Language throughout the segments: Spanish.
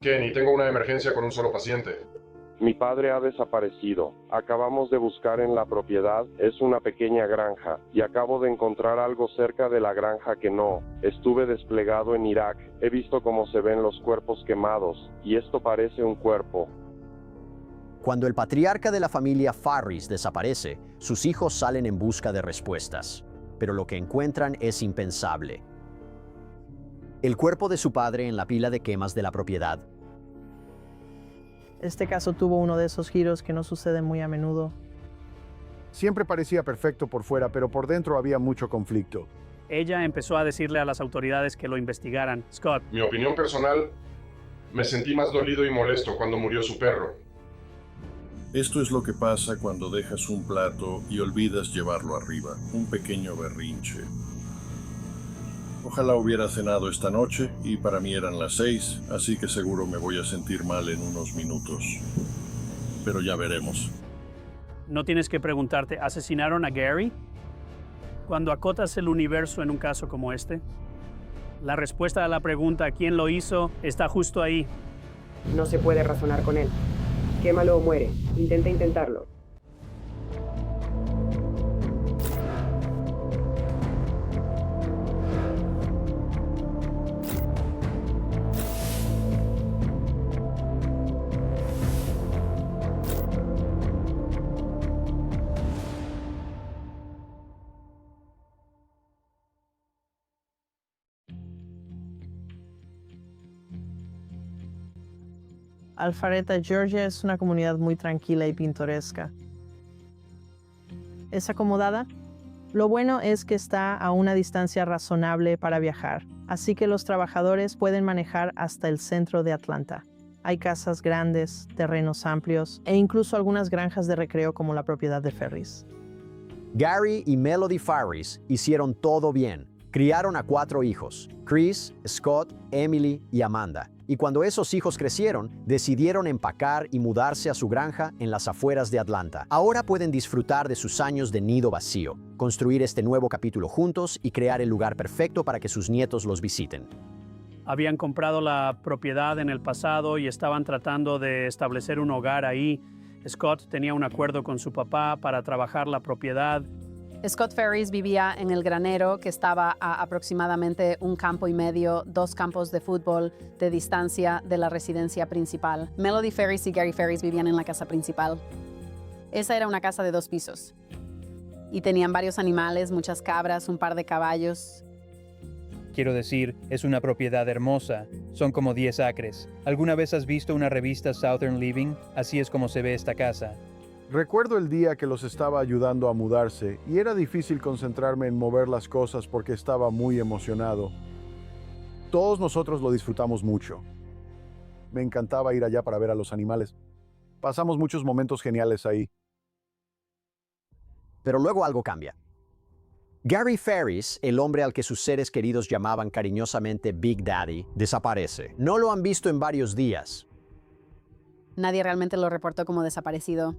Kenny, tengo una emergencia con un solo paciente. Mi padre ha desaparecido. Acabamos de buscar en la propiedad. Es una pequeña granja. Y acabo de encontrar algo cerca de la granja que no. Estuve desplegado en Irak. He visto cómo se ven los cuerpos quemados. Y esto parece un cuerpo. Cuando el patriarca de la familia Farris desaparece, sus hijos salen en busca de respuestas. Pero lo que encuentran es impensable. El cuerpo de su padre en la pila de quemas de la propiedad. Este caso tuvo uno de esos giros que no suceden muy a menudo. Siempre parecía perfecto por fuera, pero por dentro había mucho conflicto. Ella empezó a decirle a las autoridades que lo investigaran. Scott, Mi opinión personal, me sentí más dolido y molesto cuando murió su perro. Esto es lo que pasa cuando dejas un plato y olvidas llevarlo arriba. Un pequeño berrinche. Ojalá hubiera cenado esta noche y para mí eran las 6, así que seguro me voy a sentir mal en unos minutos. Pero ya veremos. no tienes que preguntarte, ¿asesinaron a Gary? Cuando acotas el universo en un caso como este, la respuesta a la pregunta ¿quién lo hizo? Está justo ahí. No se puede razonar con él. Quémalo o muere. Intenta intentarlo. Alpharetta, Georgia es una comunidad muy tranquila y pintoresca. ¿Es acomodada? Lo bueno es que está a una distancia razonable para viajar, así que los trabajadores pueden manejar hasta el centro de Atlanta. Hay casas grandes, terrenos amplios e incluso algunas granjas de recreo como la propiedad de Ferris. Gary y Melody Farris hicieron todo bien. Criaron a 4 hijos, Chris, Scott, Emily y Amanda. Y cuando esos hijos crecieron, decidieron empacar y mudarse a su granja en las afueras de Atlanta. Ahora pueden disfrutar de sus años de nido vacío, construir este nuevo capítulo juntos y crear el lugar perfecto para que sus nietos los visiten. Habían comprado la propiedad en el pasado y estaban tratando de establecer un hogar ahí. Scott tenía un acuerdo con su papá para trabajar la propiedad. Scott Ferris vivía en el granero, que estaba a aproximadamente 1,5 campos, 2 campos de fútbol de distancia de la residencia principal. Melody Ferris y Gary Ferris vivían en la casa principal. Esa era una casa de 2 pisos. Y tenían varios animales, muchas cabras, un par de caballos. Quiero decir, es una propiedad hermosa. Son como 10 acres. ¿Alguna vez has visto una revista Southern Living? Así es como se ve esta casa. Recuerdo el día que los estaba ayudando a mudarse y era difícil concentrarme en mover las cosas porque estaba muy emocionado. Todos nosotros lo disfrutamos mucho. Me encantaba ir allá para ver a los animales. Pasamos muchos momentos geniales ahí. Pero luego algo cambia. Gary Ferris, el hombre al que sus seres queridos llamaban cariñosamente Big Daddy, desaparece. No lo han visto en varios días. Nadie realmente lo reportó como desaparecido.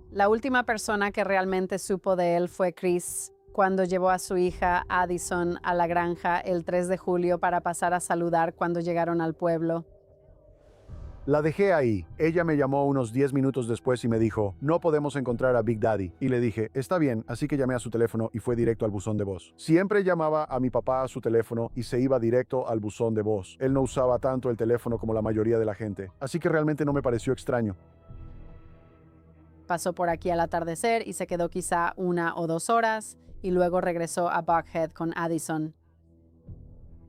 La última persona que realmente supo de él fue Chris, cuando llevó a su hija Addison a la granja el 3 de julio para pasar a saludar cuando llegaron al pueblo. La dejé ahí. Ella me llamó unos 10 minutos después y me dijo, no podemos encontrar a Big Daddy. Y le dije, está bien, así que llamé a su teléfono y fue directo al buzón de voz. Siempre llamaba a mi papá a su teléfono y se iba directo al buzón de voz. Él no usaba tanto el teléfono como la mayoría de la gente, así que realmente no me pareció extraño. Pasó por aquí al atardecer y se quedó quizá 1 o 2 horas y luego regresó a Buckhead con Addison.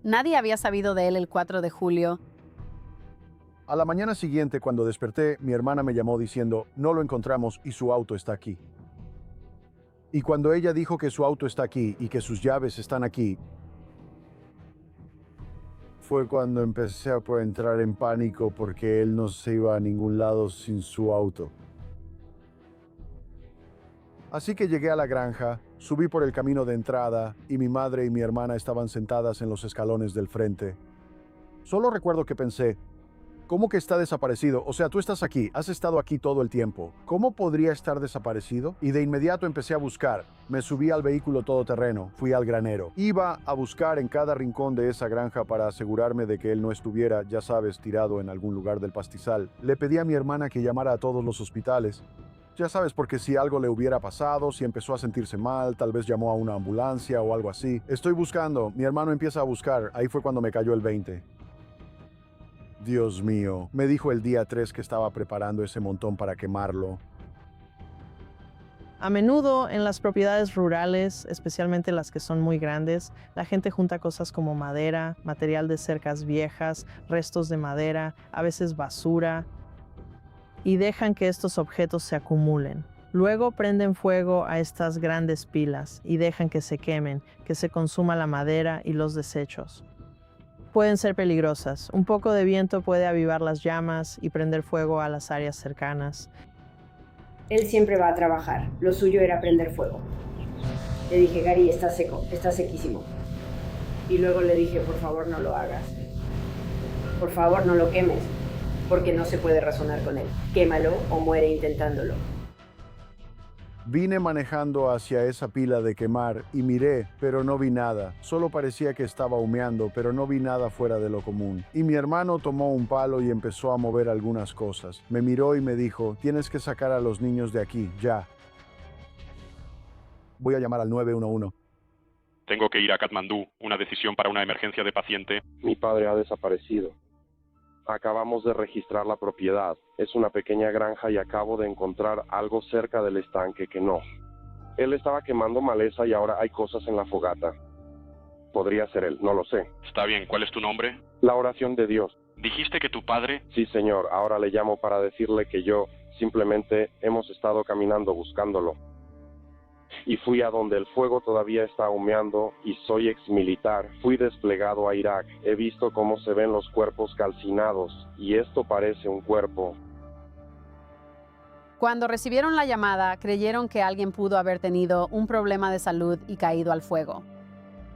Nadie había sabido de él el 4 de julio. A la mañana siguiente, cuando desperté, mi hermana me llamó diciendo, no lo encontramos y su auto está aquí. Y cuando ella dijo que su auto está aquí y que sus llaves están aquí, fue cuando empecé a entrar en pánico porque él no se iba a ningún lado sin su auto. Así que llegué a la granja, subí por el camino de entrada y mi madre y mi hermana estaban sentadas en los escalones del frente. Solo recuerdo que pensé, ¿Cómo que está desaparecido? O sea, tú estás aquí, has estado aquí todo el tiempo. ¿Cómo podría estar desaparecido? Y de inmediato empecé a buscar. Me subí al vehículo todoterreno, fui al granero. Iba a buscar en cada rincón de esa granja para asegurarme de que él no estuviera, ya sabes, tirado en algún lugar del pastizal. Le pedí a mi hermana que llamara a todos los hospitales. Ya sabes, porque si algo le hubiera pasado, si empezó a sentirse mal, tal vez llamó a una ambulancia o algo así. Estoy buscando, mi hermano empieza a buscar, ahí fue cuando me cayó el 20. Dios mío, me dijo el día 3 que estaba preparando ese montón para quemarlo. A menudo en las propiedades rurales, especialmente las que son muy grandes, la gente junta cosas como madera, material de cercas viejas, restos de madera, a veces basura, y dejan que estos objetos se acumulen. Luego prenden fuego a estas grandes pilas y dejan que se quemen, que se consuma la madera y los desechos. Pueden ser peligrosas. Un poco de viento puede avivar las llamas y prender fuego a las áreas cercanas. Él siempre va a trabajar. Lo suyo era prender fuego. Le dije, Gary, está seco, está sequísimo. Y luego le dije, por favor, no lo hagas. Por favor, no lo quemes. Porque no se puede razonar con él. Quémalo o muere intentándolo. Vine manejando hacia esa pila de quemar y miré, pero no vi nada. Solo parecía que estaba humeando, pero no vi nada fuera de lo común. Y mi hermano tomó un palo y empezó a mover algunas cosas. Me miró y me dijo, tienes que sacar a los niños de aquí, ya. Voy a llamar al 911. Tengo que ir a Katmandú. Una decisión para una emergencia de paciente. Mi padre ha desaparecido. Acabamos de registrar la propiedad. Es una pequeña granja y acabo de encontrar algo cerca del estanque que no. Él estaba quemando maleza y ahora hay cosas en la fogata. Podría ser él, no lo sé. Está bien, ¿cuál es tu nombre? La oración de Dios. ¿Dijiste que tu padre? Sí, señor. Ahora le llamo para decirle que yo simplemente hemos estado caminando buscándolo. Y fui a donde el fuego todavía está humeando y soy exmilitar. Fui desplegado a Irak. He visto cómo se ven los cuerpos calcinados y esto parece un cuerpo. Cuando recibieron la llamada, creyeron que alguien pudo haber tenido un problema de salud y caído al fuego.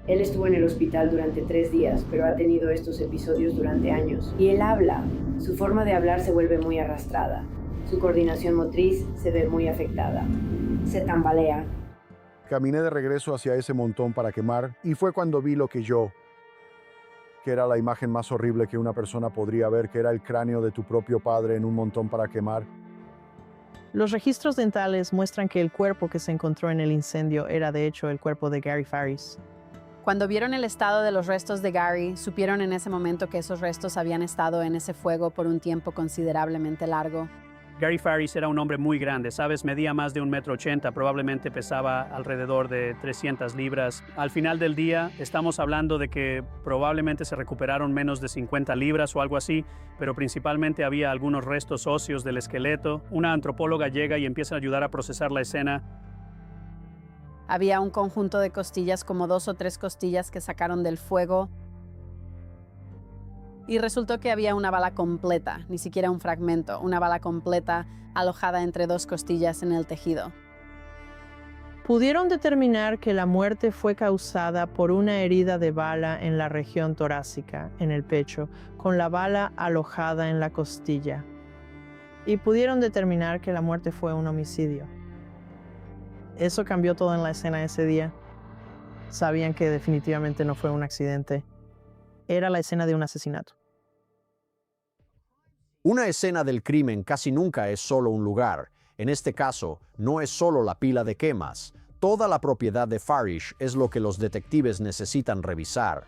Él estuvo en el hospital durante 3 días, pero ha tenido estos episodios durante años. Y él habla. Su forma de hablar se vuelve muy arrastrada. Su coordinación motriz se ve muy afectada. Se tambalea. Caminé de regreso hacia ese montón para quemar y fue cuando vi lo que era la imagen más horrible que una persona podría ver, que era el cráneo de tu propio padre en un montón para quemar. Los registros dentales muestran que el cuerpo que se encontró en el incendio era de hecho el cuerpo de Gary Farris. Cuando vieron el estado de los restos de Gary, supieron en ese momento que esos restos habían estado en ese fuego por un tiempo considerablemente largo. Gary Farris era un hombre muy grande, ¿sabes? Medía más de 1,80 m, probablemente pesaba alrededor de 300 libras. Al final del día, estamos hablando de que probablemente se recuperaron menos de 50 libras o algo así, pero principalmente había algunos restos óseos del esqueleto. Una antropóloga llega y empieza a ayudar a procesar la escena. Había un conjunto de costillas, como 2 o 3 costillas que sacaron del fuego. Y resultó que había una bala completa, ni siquiera un fragmento, una bala completa alojada entre 2 costillas en el tejido. Pudieron determinar que la muerte fue causada por una herida de bala en la región torácica, en el pecho, con la bala alojada en la costilla. Y pudieron determinar que la muerte fue un homicidio. Eso cambió todo en la escena ese día. Sabían que definitivamente no fue un accidente. Era la escena de un asesinato. Una escena del crimen casi nunca es solo un lugar. En este caso, no es solo la pila de quemas. Toda la propiedad de Farish es lo que los detectives necesitan revisar.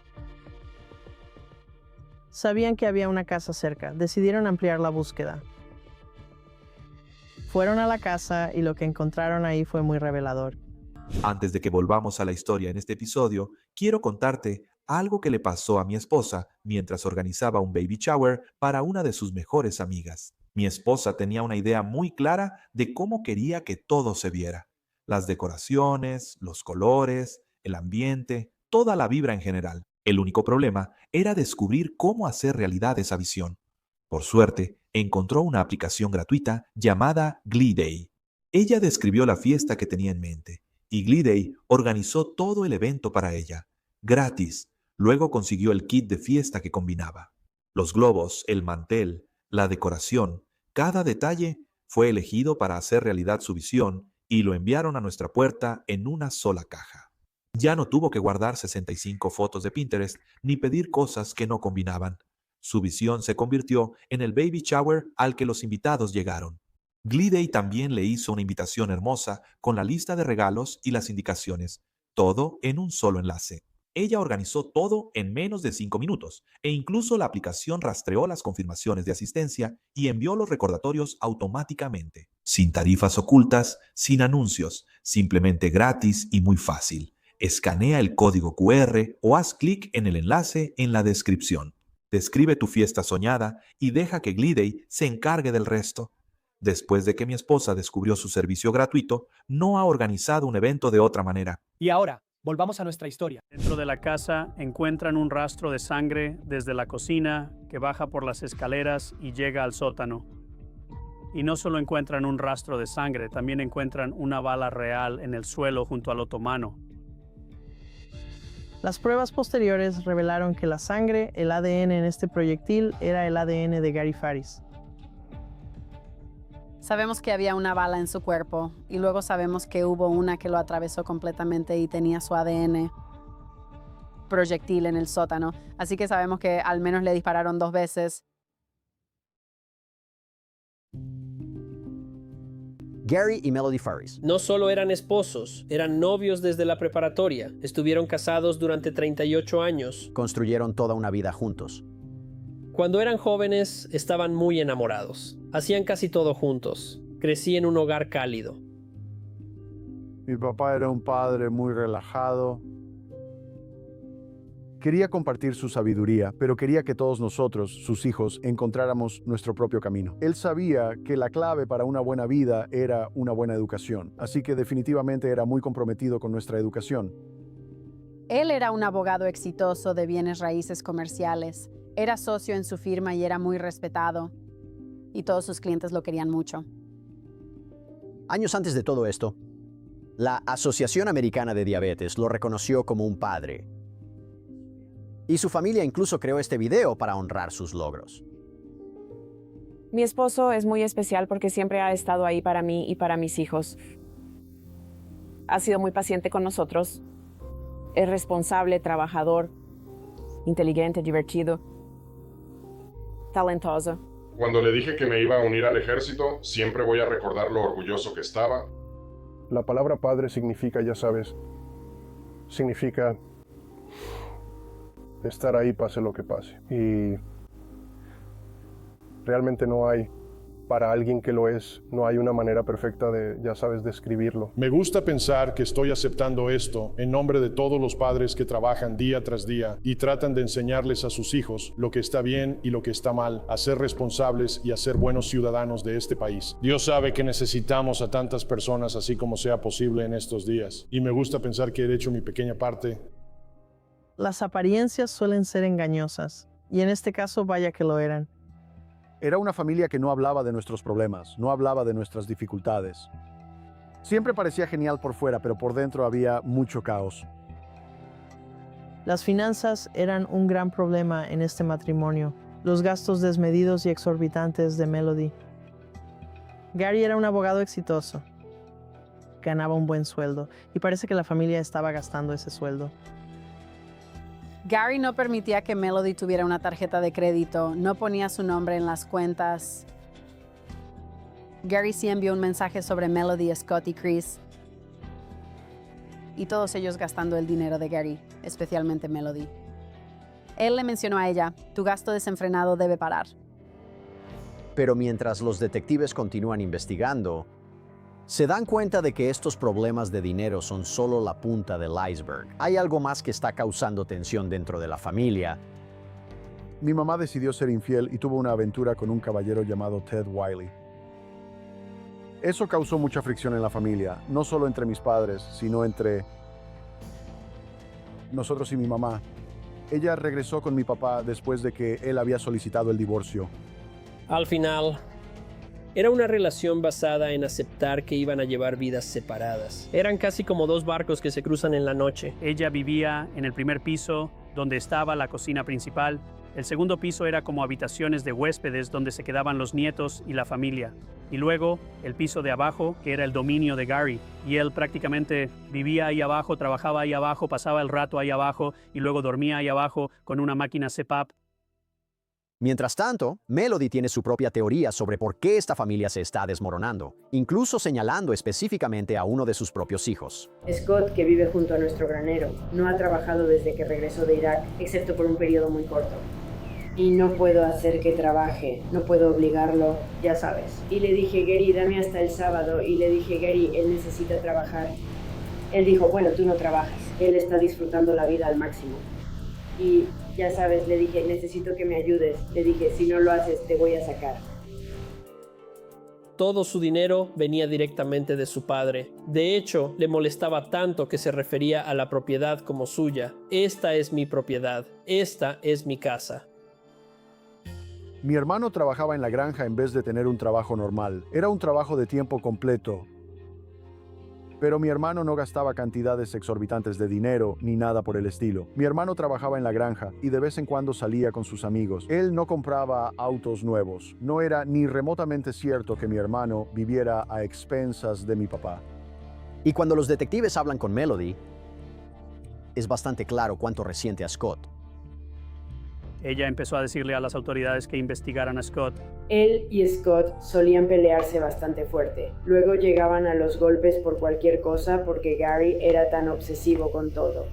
Sabían que había una casa cerca. Decidieron ampliar la búsqueda. Fueron a la casa y lo que encontraron ahí fue muy revelador. Antes de que volvamos a la historia en este episodio, quiero contarte algo que le pasó a mi esposa mientras organizaba un baby shower para una de sus mejores amigas. Mi esposa tenía una idea muy clara de cómo quería que todo se viera. Las decoraciones, los colores, el ambiente, toda la vibra en general. El único problema era descubrir cómo hacer realidad esa visión. Por suerte, encontró una aplicación gratuita llamada Gleeday. Ella describió la fiesta que tenía en mente y Gleeday organizó todo el evento para ella, gratis. Luego consiguió el kit de fiesta que combinaba. Los globos, el mantel, la decoración, cada detalle fue elegido para hacer realidad su visión y lo enviaron a nuestra puerta en una sola caja. Ya no tuvo que guardar 65 fotos de Pinterest ni pedir cosas que no combinaban. Su visión se convirtió en el baby shower al que los invitados llegaron. Glee también le hizo una invitación hermosa con la lista de regalos y las indicaciones, todo en un solo enlace. Ella organizó todo en menos de 5 minutos e incluso la aplicación rastreó las confirmaciones de asistencia y envió los recordatorios automáticamente. Sin tarifas ocultas, sin anuncios, simplemente gratis y muy fácil. Escanea el código QR o haz clic en el enlace en la descripción. Describe tu fiesta soñada y deja que Glee se encargue del resto. Después de que mi esposa descubrió su servicio gratuito, no ha organizado un evento de otra manera. Y ahora, volvamos a nuestra historia. Dentro de la casa encuentran un rastro de sangre desde la cocina que baja por las escaleras y llega al sótano. Y no solo encuentran un rastro de sangre, también encuentran una bala real en el suelo junto al otomano. Las pruebas posteriores revelaron que la sangre, el ADN en este proyectil, era el ADN de Gary Farris. Sabemos que había una bala en su cuerpo y luego sabemos que hubo una que lo atravesó completamente y tenía su ADN proyectil en el sótano. Así que sabemos que al menos le dispararon 2 veces. Gary y Melody Farris. No solo eran esposos, eran novios desde la preparatoria. Estuvieron casados durante 38 años. Construyeron toda una vida juntos. Cuando eran jóvenes, estaban muy enamorados. Hacían casi todo juntos. Crecí en un hogar cálido. Mi papá era un padre muy relajado. Quería compartir su sabiduría, pero quería que todos nosotros, sus hijos, encontráramos nuestro propio camino. Él sabía que la clave para una buena vida era una buena educación, así que definitivamente era muy comprometido con nuestra educación. Él era un abogado exitoso de bienes raíces comerciales. Era socio en su firma y era muy respetado. Y todos sus clientes lo querían mucho. Años antes de todo esto, la Asociación Americana de Diabetes lo reconoció como un padre. Y su familia incluso creó este video para honrar sus logros. Mi esposo es muy especial porque siempre ha estado ahí para mí y para mis hijos. Ha sido muy paciente con nosotros. Es responsable, trabajador, inteligente, divertido, talentoso. Cuando le dije que me iba a unir al ejército, siempre voy a recordar lo orgulloso que estaba. La palabra padre significa, ya sabes, significa estar ahí pase lo que pase. Y realmente no hay, para alguien que lo es, no hay una manera perfecta de, ya sabes, describirlo. Me gusta pensar que estoy aceptando esto en nombre de todos los padres que trabajan día tras día y tratan de enseñarles a sus hijos lo que está bien y lo que está mal, a ser responsables y a ser buenos ciudadanos de este país. Dios sabe que necesitamos a tantas personas así como sea posible en estos días. Y me gusta pensar que he hecho mi pequeña parte. Las apariencias suelen ser engañosas, y en este caso vaya que lo eran. Era una familia que no hablaba de nuestros problemas, no hablaba de nuestras dificultades. Siempre parecía genial por fuera, pero por dentro había mucho caos. Las finanzas eran un gran problema en este matrimonio, los gastos desmedidos y exorbitantes de Melody. Gary era un abogado exitoso, ganaba un buen sueldo, y parece que la familia estaba gastando ese sueldo. Gary no permitía que Melody tuviera una tarjeta de crédito, no ponía su nombre en las cuentas. Gary sí envió un mensaje sobre Melody, Scott y Chris. Y todos ellos gastando el dinero de Gary, especialmente Melody. Él le mencionó a ella, tu gasto desenfrenado debe parar. Pero mientras los detectives continúan investigando, se dan cuenta de que estos problemas de dinero son solo la punta del iceberg. Hay algo más que está causando tensión dentro de la familia. Mi mamá decidió ser infiel y tuvo una aventura con un caballero llamado Ted Wiley. Eso causó mucha fricción en la familia, no solo entre mis padres, sino entre nosotros y mi mamá. Ella regresó con mi papá después de que él había solicitado el divorcio. Al final, era una relación basada en aceptar que iban a llevar vidas separadas. Eran casi como 2 barcos que se cruzan en la noche. Ella vivía en el primer piso, donde estaba la cocina principal, El segundo piso era como habitaciones de huéspedes donde se quedaban los nietos y la familia. Y luego el piso de abajo, que era el dominio de Gary. Y él prácticamente vivía ahí abajo, trabajaba ahí abajo, pasaba el rato ahí abajo y luego dormía ahí abajo con una máquina CPAP. Mientras tanto, Melody tiene su propia teoría sobre por qué esta familia se está desmoronando, incluso señalando específicamente a uno de sus propios hijos. Scott, que vive junto a nuestro granero, no ha trabajado desde que regresó de Irak, excepto por un periodo muy corto. Y no puedo hacer que trabaje, no puedo obligarlo, ya sabes. Y le dije, Gary, dame hasta el sábado. Y le dije, Gary, él necesita trabajar. Él dijo, bueno, tú no trabajas. Él está disfrutando la vida al máximo. Y ya sabes, le dije, necesito que me ayudes. Le dije, si no lo haces, te voy a sacar. Todo su dinero venía directamente de su padre. De hecho, le molestaba tanto que se refería a la propiedad como suya. Esta es mi propiedad. Esta es mi casa. Mi hermano trabajaba en la granja en vez de tener un trabajo normal. Era un trabajo de tiempo completo. Pero mi hermano no gastaba cantidades exorbitantes de dinero ni nada por el estilo. Mi hermano trabajaba en la granja y de vez en cuando salía con sus amigos. Él no compraba autos nuevos. No era ni remotamente cierto que mi hermano viviera a expensas de mi papá. Y cuando los detectives hablan con Melody, es bastante claro cuánto resiente a Scott. Ella empezó a decirle a las autoridades que investigaran a Scott. Él y Scott solían pelearse bastante fuerte. Luego llegaban a los golpes por cualquier cosa porque Gary era tan obsesivo con todo.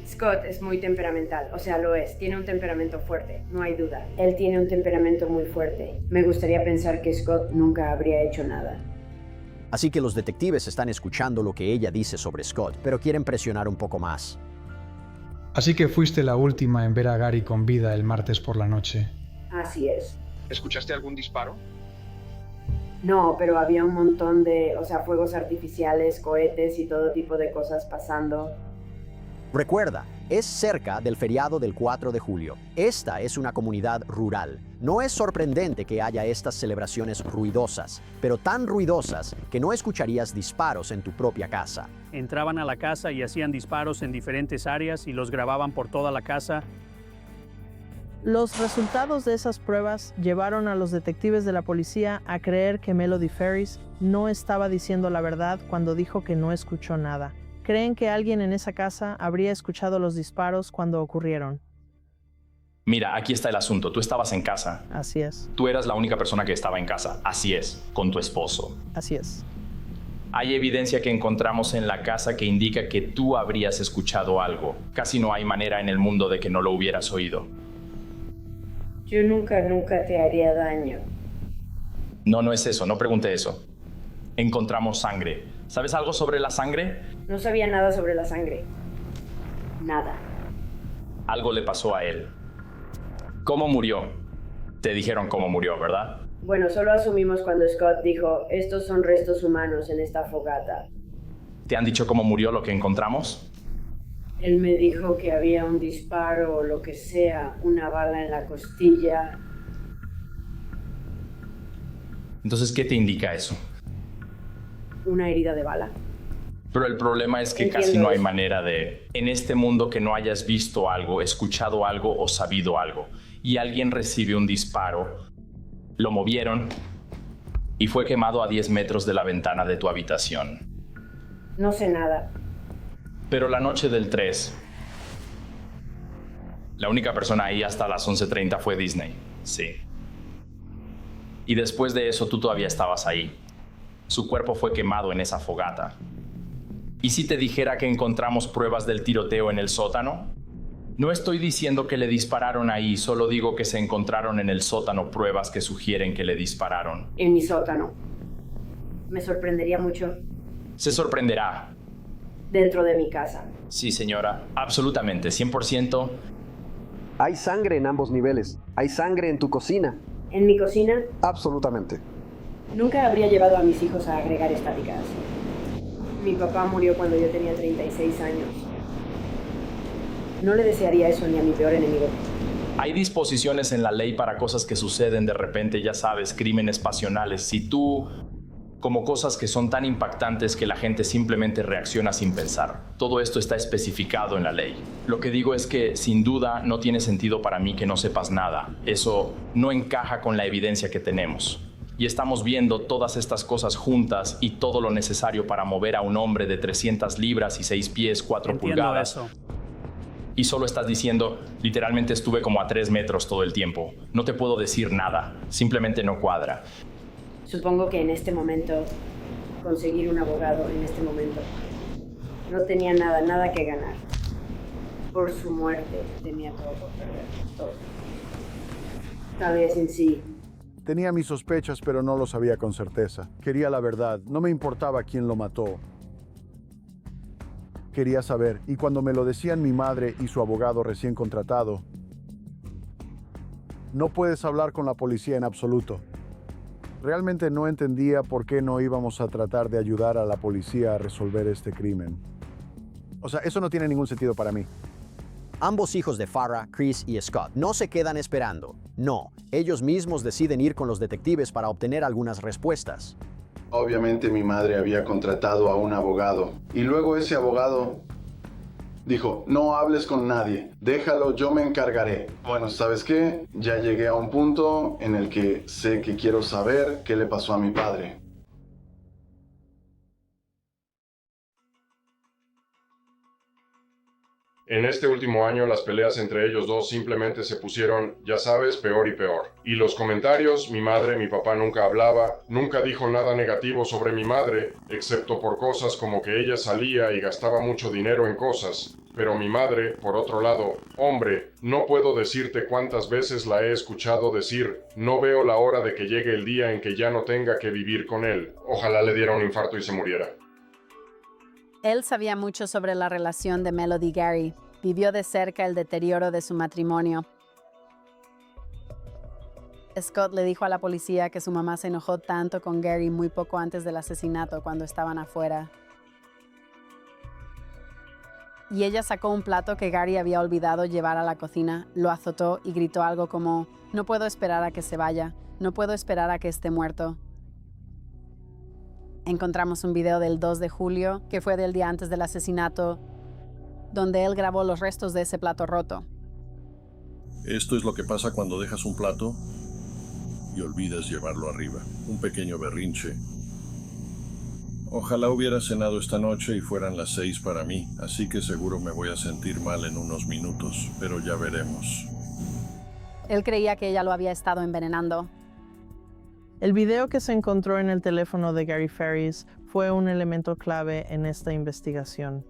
Scott es muy temperamental, o sea, lo es. Tiene un temperamento fuerte, no hay duda. Él tiene un temperamento muy fuerte. Me gustaría pensar que Scott nunca habría hecho nada. Así que los detectives están escuchando lo que ella dice sobre Scott, pero quieren presionar un poco más. Así que fuiste la última en ver a Gary con vida el martes por la noche. Así es. ¿Escuchaste algún disparo? No, pero había un montón de, fuegos artificiales, cohetes y todo tipo de cosas pasando. Recuerda, es cerca del feriado del 4 de julio. Esta es una comunidad rural. No es sorprendente que haya estas celebraciones ruidosas, pero tan ruidosas que no escucharías disparos en tu propia casa. Entraban a la casa y hacían disparos en diferentes áreas y los grababan por toda la casa. Los resultados de esas pruebas llevaron a los detectives de la policía a creer que Melody Ferris no estaba diciendo la verdad cuando dijo que no escuchó nada. Creen que alguien en esa casa habría escuchado los disparos cuando ocurrieron. Mira, aquí está el asunto. Tú estabas en casa. Así es. Tú eras la única persona que estaba en casa. Así es, con tu esposo. Así es. Hay evidencia que encontramos en la casa que indica que tú habrías escuchado algo. Casi no hay manera en el mundo de que no lo hubieras oído. Yo nunca te haría daño. No es eso. No pregunté eso. Encontramos sangre. ¿Sabes algo sobre la sangre? No sabía nada sobre la sangre. Nada. Algo le pasó a él. ¿Cómo murió? Te dijeron cómo murió, ¿verdad? Bueno, solo asumimos cuando Scott dijo, estos son restos humanos en esta fogata. ¿Te han dicho cómo murió lo que encontramos? Él me dijo que había un disparo o lo que sea, una bala en la costilla. Entonces, ¿qué te indica eso? Una herida de bala. Pero el problema es que casi no hay manera de, en este mundo, que no hayas visto algo, escuchado algo o sabido algo. Y alguien recibe un disparo, lo movieron y fue quemado a 10 metros de la ventana de tu habitación. No sé nada. Pero la noche del 3, la única persona ahí hasta las 11:30 fue Disney. Sí. Y después de eso tú todavía estabas ahí. Su cuerpo fue quemado en esa fogata. ¿Y si te dijera que encontramos pruebas del tiroteo en el sótano? No estoy diciendo que le dispararon ahí, solo digo que se encontraron en el sótano pruebas que sugieren que le dispararon. En mi sótano. Me sorprendería mucho. Se sorprenderá. Dentro de mi casa. Sí, señora. Absolutamente, 100%. Hay sangre en ambos niveles. Hay sangre en tu cocina. ¿En mi cocina? Absolutamente. Nunca habría llevado a mis hijos a agregar estáticas. Mi papá murió cuando yo tenía 36 años. No le desearía eso ni a mi peor enemigo. Hay disposiciones en la ley para cosas que suceden de repente, ya sabes, crímenes pasionales. Si tú como cosas que son tan impactantes que la gente simplemente reacciona sin pensar. Todo esto está especificado en la ley. Lo que digo es que, sin duda, no tiene sentido para mí que no sepas nada. Eso no encaja con la evidencia que tenemos. Y estamos viendo todas estas cosas juntas y todo lo necesario para mover a un hombre de 300 libras y 6 pies, 4 pulgadas. Eso. Y solo estás diciendo, literalmente estuve como a 3 metros todo el tiempo. No te puedo decir nada. Simplemente no cuadra. Supongo que en este momento, conseguir un abogado en este momento, no tenía nada que ganar. Por su muerte tenía todo por perder, todo. Tal vez en sí. Tenía mis sospechas, pero no lo sabía con certeza. Quería la verdad, no me importaba quién lo mató. Quería saber, y cuando me lo decían mi madre y su abogado recién contratado, no puedes hablar con la policía en absoluto. Realmente no entendía por qué no íbamos a tratar de ayudar a la policía a resolver este crimen. O sea, eso no tiene ningún sentido para mí. Ambos hijos de Farrah, Chris y Scott, no se quedan esperando. No, ellos mismos deciden ir con los detectives para obtener algunas respuestas. Obviamente mi madre había contratado a un abogado y luego ese abogado dijo, no hables con nadie, déjalo, yo me encargaré. Bueno, ¿sabes qué? Ya llegué a un punto en el que sé que quiero saber qué le pasó a mi padre. En este último año las peleas entre ellos dos simplemente se pusieron, ya sabes, peor y peor. Y los comentarios, mi madre, mi papá nunca hablaba, nunca dijo nada negativo sobre mi madre, excepto por cosas como que ella salía y gastaba mucho dinero en cosas. Pero mi madre, por otro lado, hombre, no puedo decirte cuántas veces la he escuchado decir, no veo la hora de que llegue el día en que ya no tenga que vivir con él. Ojalá le diera un infarto y se muriera. Él sabía mucho sobre la relación de Melody y Gary. Vivió de cerca el deterioro de su matrimonio. Scott le dijo a la policía que su mamá se enojó tanto con Gary muy poco antes del asesinato cuando estaban afuera. Y ella sacó un plato que Gary había olvidado llevar a la cocina, lo azotó y gritó algo como, no puedo esperar a que se vaya, no puedo esperar a que esté muerto. Encontramos un video del 2 de julio, que fue del día antes del asesinato, donde él grabó los restos de ese plato roto. Esto es lo que pasa cuando dejas un plato y olvidas llevarlo arriba. Un pequeño berrinche. Ojalá hubiera cenado esta noche y fueran las 6 para mí, así que seguro me voy a sentir mal en unos minutos, pero ya veremos. Él creía que ella lo había estado envenenando. El video que se encontró en el teléfono de Gary Farris fue un elemento clave en esta investigación.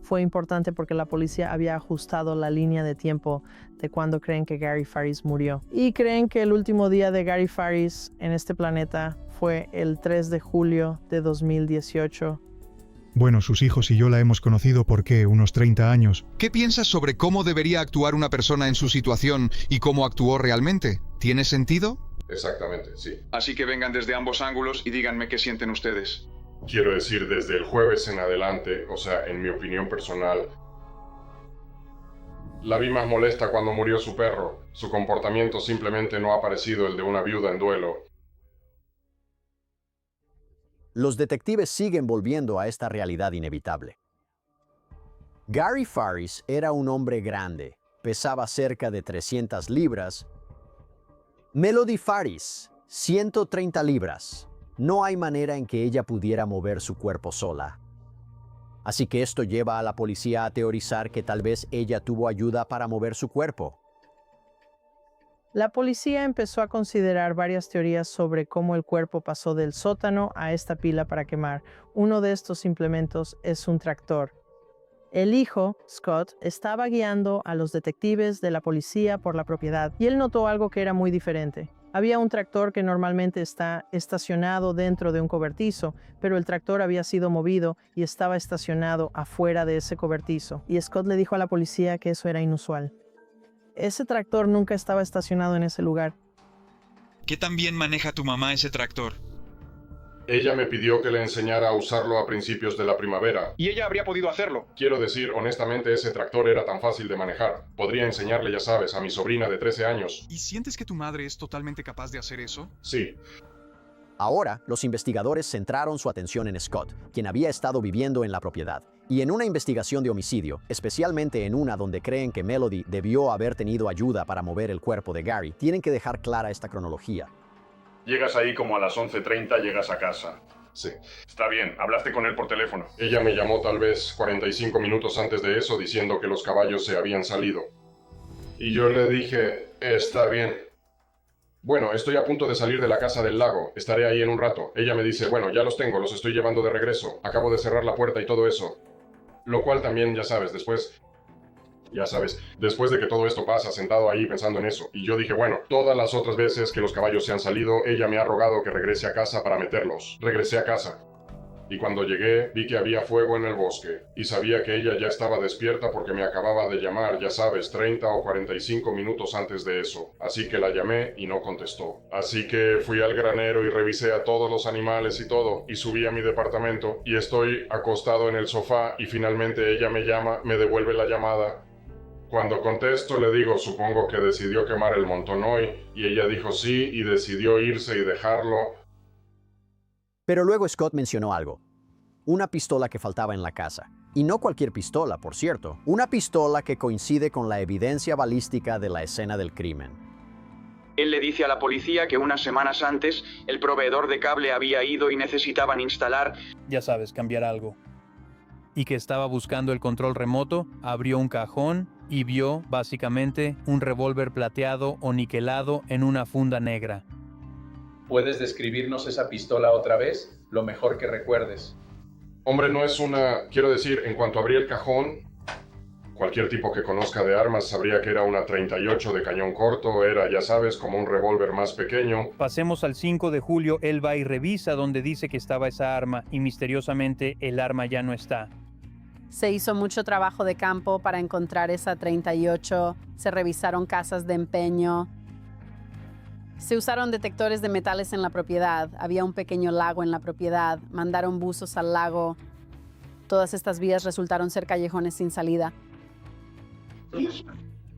Fue importante porque la policía había ajustado la línea de tiempo de cuando creen que Gary Farris murió. Y creen que el último día de Gary Farris en este planeta fue el 3 de julio de 2018. Bueno, sus hijos y yo la hemos conocido por, ¿qué?, unos 30 años. ¿Qué piensas sobre cómo debería actuar una persona en su situación y cómo actuó realmente? ¿Tiene sentido? Exactamente, sí. Así que vengan desde ambos ángulos y díganme qué sienten ustedes. Quiero decir, desde el jueves en adelante, o sea, en mi opinión personal, la vi más molesta cuando murió su perro. Su comportamiento simplemente no ha parecido el de una viuda en duelo. Los detectives siguen volviendo a esta realidad inevitable. Gary Farris era un hombre grande, pesaba cerca de 300 libras. Melody Farris, 130 libras. No hay manera en que ella pudiera mover su cuerpo sola. Así que esto lleva a la policía a teorizar que tal vez ella tuvo ayuda para mover su cuerpo. La policía empezó a considerar varias teorías sobre cómo el cuerpo pasó del sótano a esta pila para quemar. Uno de estos implementos es un tractor. El hijo, Scott, estaba guiando a los detectives de la policía por la propiedad y él notó algo que era muy diferente. Había un tractor que normalmente está estacionado dentro de un cobertizo, pero el tractor había sido movido y estaba estacionado afuera de ese cobertizo. Y Scott le dijo a la policía que eso era inusual. Ese tractor nunca estaba estacionado en ese lugar. ¿Qué tan bien maneja tu mamá ese tractor? Ella me pidió que le enseñara a usarlo a principios de la primavera. Y ella habría podido hacerlo. Quiero decir, honestamente, ese tractor era tan fácil de manejar. Podría enseñarle, ya sabes, a mi sobrina de 13 años. ¿Y sientes que tu madre es totalmente capaz de hacer eso? Sí. Ahora, los investigadores centraron su atención en Scott, quien había estado viviendo en la propiedad. Y en una investigación de homicidio, especialmente en una donde creen que Melody debió haber tenido ayuda para mover el cuerpo de Gary, tienen que dejar clara esta cronología. Llegas ahí como a las 11:30, llegas a casa. Sí. Está bien, hablaste con él por teléfono. Ella me llamó tal vez 45 minutos antes de eso diciendo que los caballos se habían salido. Y yo le dije, está bien. Bueno, estoy a punto de salir de la casa del lago, estaré ahí en un rato. Ella me dice, bueno, ya los tengo, los estoy llevando de regreso. Acabo de cerrar la puerta y todo eso. Lo cual también, ya sabes, después de que todo esto pasa, sentado ahí pensando en eso. Y yo dije, bueno, todas las otras veces que los caballos se han salido, ella me ha rogado que regrese a casa para meterlos. Regresé a casa. Y cuando llegué, vi que había fuego en el bosque. Y sabía que ella ya estaba despierta porque me acababa de llamar, ya sabes, 30 o 45 minutos antes de eso. Así que la llamé y no contestó. Así que fui al granero y revisé a todos los animales y todo. Y subí a mi departamento y estoy acostado en el sofá y finalmente ella me llama, me devuelve la llamada. Cuando contesto le digo, supongo que decidió quemar el montón hoy. Y ella dijo sí y decidió irse y dejarlo. Pero luego Scott mencionó algo. Una pistola que faltaba en la casa. Y no cualquier pistola, por cierto. Una pistola que coincide con la evidencia balística de la escena del crimen. Él le dice a la policía que unas semanas antes el proveedor de cable había ido y necesitaban instalar... Ya sabes, cambiar algo. Y que estaba buscando el control remoto, abrió un cajón y vio, básicamente, un revólver plateado o niquelado en una funda negra. ¿Puedes describirnos esa pistola otra vez? Lo mejor que recuerdes. Hombre, no es una... Quiero decir, en cuanto abrí el cajón, cualquier tipo que conozca de armas sabría que era una 38 de cañón corto, era, ya sabes, como un revólver más pequeño. Pasemos al 5 de julio, él va y revisa donde dice que estaba esa arma y misteriosamente el arma ya no está. Se hizo mucho trabajo de campo para encontrar esa 38, se revisaron casas de empeño. Se usaron detectores de metales en la propiedad, había un pequeño lago en la propiedad, mandaron buzos al lago. Todas estas vías resultaron ser callejones sin salida.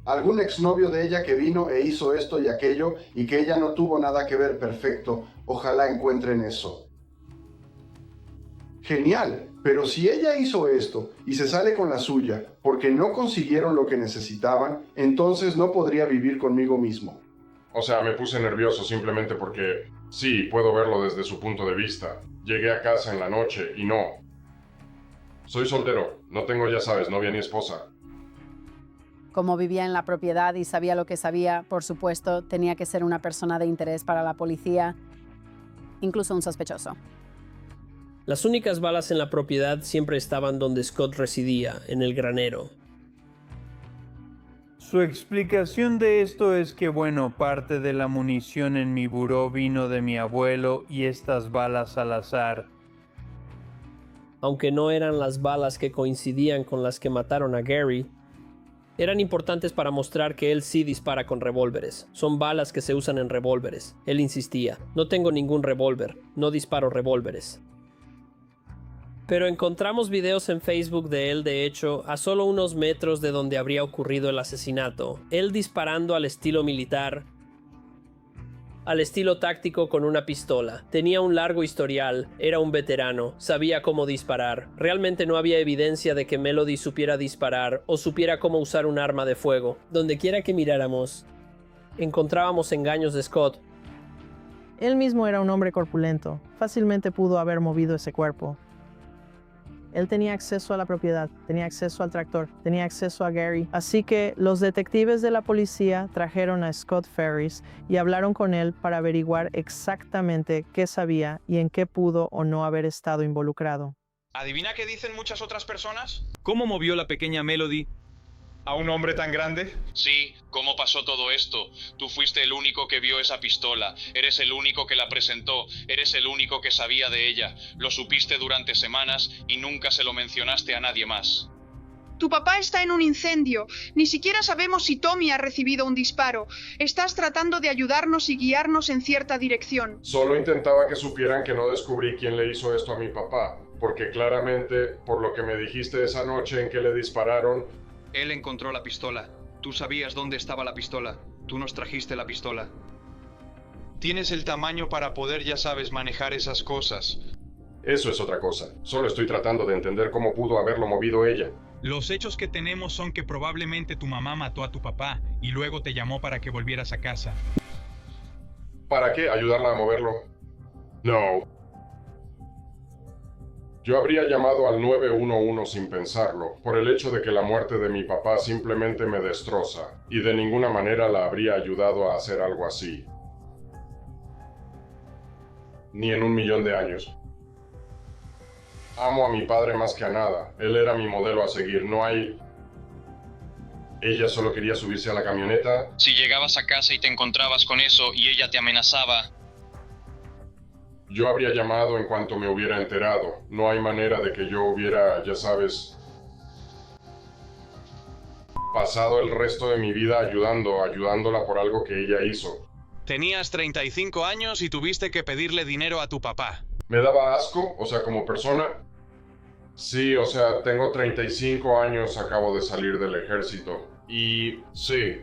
Algún exnovio de ella que vino e hizo esto y aquello y que ella no tuvo nada que ver, perfecto. Ojalá encuentren eso. Genial, pero si ella hizo esto y se sale con la suya porque no consiguieron lo que necesitaban, entonces no podría vivir conmigo mismo. O sea, me puse nervioso simplemente porque, sí, puedo verlo desde su punto de vista. Llegué a casa en la noche y no. Soy soltero, no tengo, ya sabes, novia ni esposa. Como vivía en la propiedad y sabía lo que sabía, por supuesto, tenía que ser una persona de interés para la policía, incluso un sospechoso. Las únicas balas en la propiedad siempre estaban donde Scott residía, en el granero. Su explicación de esto es que, bueno, parte de la munición en mi buró vino de mi abuelo y estas balas al azar. Aunque no eran las balas que coincidían con las que mataron a Gary, eran importantes para mostrar que él sí dispara con revólveres. Son balas que se usan en revólveres. Él insistía, no tengo ningún revólver, no disparo revólveres. Pero encontramos videos en Facebook de él, de hecho, a solo unos metros de donde habría ocurrido el asesinato. Él disparando al estilo militar, al estilo táctico con una pistola. Tenía un largo historial, era un veterano, sabía cómo disparar. Realmente no había evidencia de que Melody supiera disparar o supiera cómo usar un arma de fuego. Donde quiera que miráramos, encontrábamos engaños de Scott. Él mismo era un hombre corpulento. Fácilmente pudo haber movido ese cuerpo. Él tenía acceso a la propiedad, tenía acceso al tractor, tenía acceso a Gary. Así que los detectives de la policía trajeron a Scott Ferris y hablaron con él para averiguar exactamente qué sabía y en qué pudo o no haber estado involucrado. ¿Adivina qué dicen muchas otras personas? ¿Cómo movió la pequeña Melody ¿A un hombre tan grande? Sí, ¿cómo pasó todo esto? Tú fuiste el único que vio esa pistola, eres el único que la presentó, eres el único que sabía de ella, lo supiste durante semanas y nunca se lo mencionaste a nadie más. Tu papá está en un incendio. Ni siquiera sabemos si Tommy ha recibido un disparo. Estás tratando de ayudarnos y guiarnos en cierta dirección. Solo intentaba que supieran que no descubrí quién le hizo esto a mi papá, porque claramente, por lo que me dijiste esa noche en que le dispararon... Él encontró la pistola. Tú sabías dónde estaba la pistola. Tú nos trajiste la pistola. Tienes el tamaño para poder, ya sabes, manejar esas cosas. Eso es otra cosa. Solo estoy tratando de entender cómo pudo haberlo movido ella. Los hechos que tenemos son que probablemente tu mamá mató a tu papá y luego te llamó para que volvieras a casa. ¿Para qué? ¿Ayudarla a moverlo? No. Yo habría llamado al 911 sin pensarlo, por el hecho de que la muerte de mi papá simplemente me destroza, y de ninguna manera la habría ayudado a hacer algo así. Ni en 1.000.000 de años. Amo a mi padre más que a nada. Él era mi modelo a seguir. No hay... Ella solo quería subirse a la camioneta. Si llegabas a casa y te encontrabas con eso y ella te amenazaba, yo habría llamado en cuanto me hubiera enterado. No hay manera de que yo hubiera, ya sabes, pasado el resto de mi vida ayudándola por algo que ella hizo. Tenías 35 años y tuviste que pedirle dinero a tu papá. ¿Me daba asco? O sea, como persona. Sí, o sea, tengo 35 años, acabo de salir del ejército. Y sí.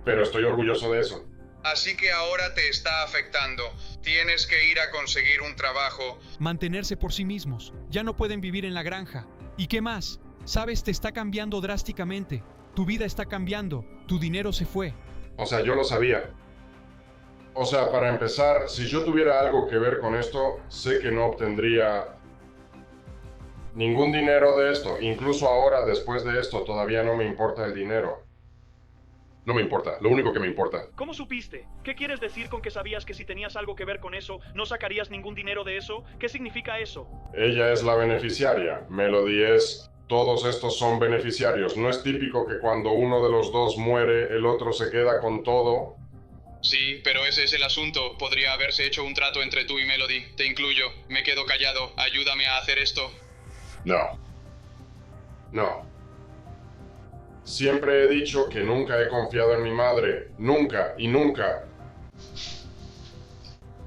Pero estoy orgulloso de eso. así que ahora te está afectando. Tienes que ir a conseguir un trabajo. Mantenerse por sí mismos. Ya no pueden vivir en la granja. ¿Y qué más? Sabes, te está cambiando drásticamente. Tu vida está cambiando. Tu dinero se fue. O sea, yo lo sabía. O sea, para empezar, si yo tuviera algo que ver con esto, sé que no obtendría ningún dinero de esto. Incluso ahora, después de esto, todavía no me importa el dinero. No me importa, lo único que me importa. ¿Cómo supiste? ¿Qué quieres decir con que sabías que si tenías algo que ver con eso, no sacarías ningún dinero de eso? ¿Qué significa eso? Ella es la beneficiaria. Melody es... Todos estos son beneficiarios. No es típico que cuando uno de los dos muere, el otro se queda con todo. Sí, pero ese es el asunto. Podría haberse hecho un trato entre tú y Melody. Te incluyo. Me quedo callado. Ayúdame a hacer esto. No. No. Siempre he dicho que nunca he confiado en mi madre. Nunca y nunca.